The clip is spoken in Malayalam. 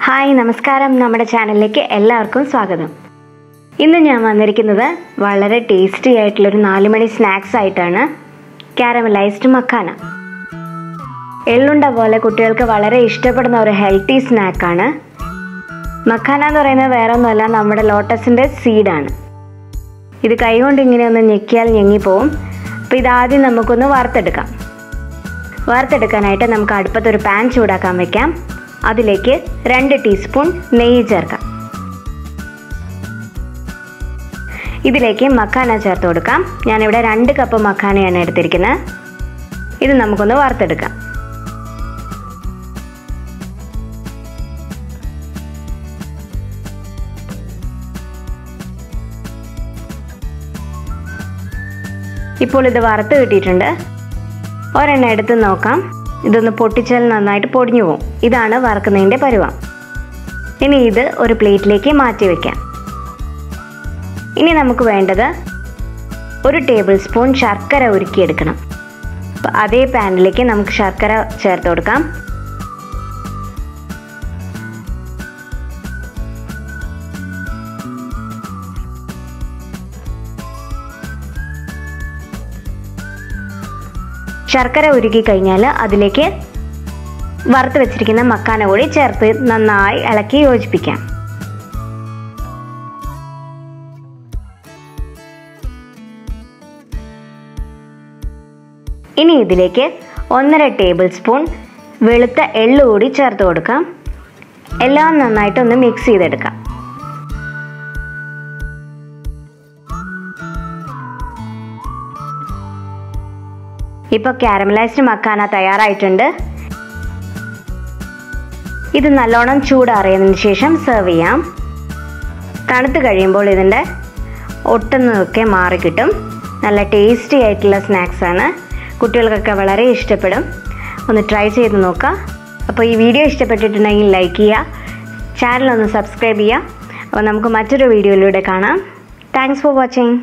ഹായ് നമസ്കാരം നമ്മുടെ ചാനലിലേക്ക് എല്ലാവർക്കും സ്വാഗതം. ഇന്ന് ഞാൻ വന്നിരിക്കുന്നത് വളരെ ടേസ്റ്റി ആയിട്ടുള്ളൊരു 4 മണി സ്നാക്സ് ആയിട്ടാണ്. കാരമലൈസ്ഡ് മഖാന. എള്ളുണ്ട പോലെ കുട്ടികൾക്ക് വളരെ ഇഷ്ടപ്പെടുന്ന ഒരു ഹെൽത്തി സ്നാക്കാണ്. മഖാന എന്ന് പറയുന്നത് വേറെ ഒന്നുമല്ല, നമ്മുടെ ലോട്ടസിൻ്റെ സീഡാണ്. ഇത് കൈകൊണ്ട് ഇങ്ങനെ ഒന്ന് ഞെക്കിയാൽ ഞെങ്ങിപ്പോവും. അപ്പോൾ ഇതാദ്യം നമുക്കൊന്ന് വറുത്തെടുക്കാം. വറുത്തെടുക്കാനായിട്ട് നമുക്ക് അടുപ്പത്തൊരു പാൻ ചൂടാക്കാൻ വയ്ക്കാം. അതിലേക്ക് 2 ടീസ്പൂൺ നെയ്യ് ചേർക്കാം. ഇതിലേക്ക് മഖാന ചേർത്ത് കൊടുക്കാം. ഞാനിവിടെ 2 കപ്പ് മഖാനയാണ് എടുത്തിരിക്കുന്നത്. ഇത് നമുക്കൊന്ന് വറുത്തെടുക്കാം. ഇപ്പോൾ ഇത് വറുത്ത് കിട്ടിയിട്ടുണ്ട്. ഒരെണ്ണം എടുത്ത് നോക്കാം. ഇതൊന്ന് പൊട്ടിച്ചാൽ നന്നായിട്ട് പൊടിഞ്ഞു പോകും. ഇതാണ് വറുക്കുന്നതിൻ്റെ പരുവം. ഇനി ഇത് ഒരു പ്ലേറ്റിലേക്ക് മാറ്റി വയ്ക്കാം. ഇനി നമുക്ക് വേണ്ടത് 1 ടേബിൾ സ്പൂൺ ശർക്കര ഉരുക്കിയെടുക്കണം. അതേ പാനിലേക്ക് നമുക്ക് ശർക്കര ചേർത്ത് കൊടുക്കാം. ശർക്കര ഉരുക്കി കഴിഞ്ഞാൽ അതിലേക്ക് വറുത്ത് വെച്ചിരിക്കുന്ന മഖാന കൂടി ചേർത്ത് നന്നായി ഇളക്കി യോജിപ്പിക്കാം. ഇനി ഇതിലേക്ക് 1.5 ടേബിൾ സ്പൂൺ വെളുത്ത എള്ള് കൂടി ചേർത്ത് കൊടുക്കാം. എല്ലാം നന്നായിട്ടൊന്ന് മിക്സ് ചെയ്തെടുക്കാം. ഇപ്പോൾ കാരമലൈസ്ഡ് മഖാന തയ്യാറായിട്ടുണ്ട്. ഇത് നല്ലോണം ചൂടാറിയതിന് ശേഷം സെർവ് ചെയ്യാം. തണുത്ത് കഴിയുമ്പോൾ ഇതിൻ്റെ ഒട്ടുന്നതൊക്കെ മാറിക്കിട്ടും. നല്ല ടേസ്റ്റി ആയിട്ടുള്ള സ്നാക്സാണ്. കുട്ടികൾക്കൊക്കെ വളരെ ഇഷ്ടപ്പെടും. ഒന്ന് ട്രൈ ചെയ്ത് നോക്കാം. അപ്പോൾ ഈ വീഡിയോ ഇഷ്ടപ്പെട്ടിട്ടുണ്ടെങ്കിൽ ലൈക്ക് ചെയ്യുക, ചാനൽ ഒന്ന് സബ്സ്ക്രൈബ് ചെയ്യുക. അപ്പോൾ നമുക്ക് മറ്റൊരു വീഡിയോയിലൂടെ കാണാം. Thanks for watching.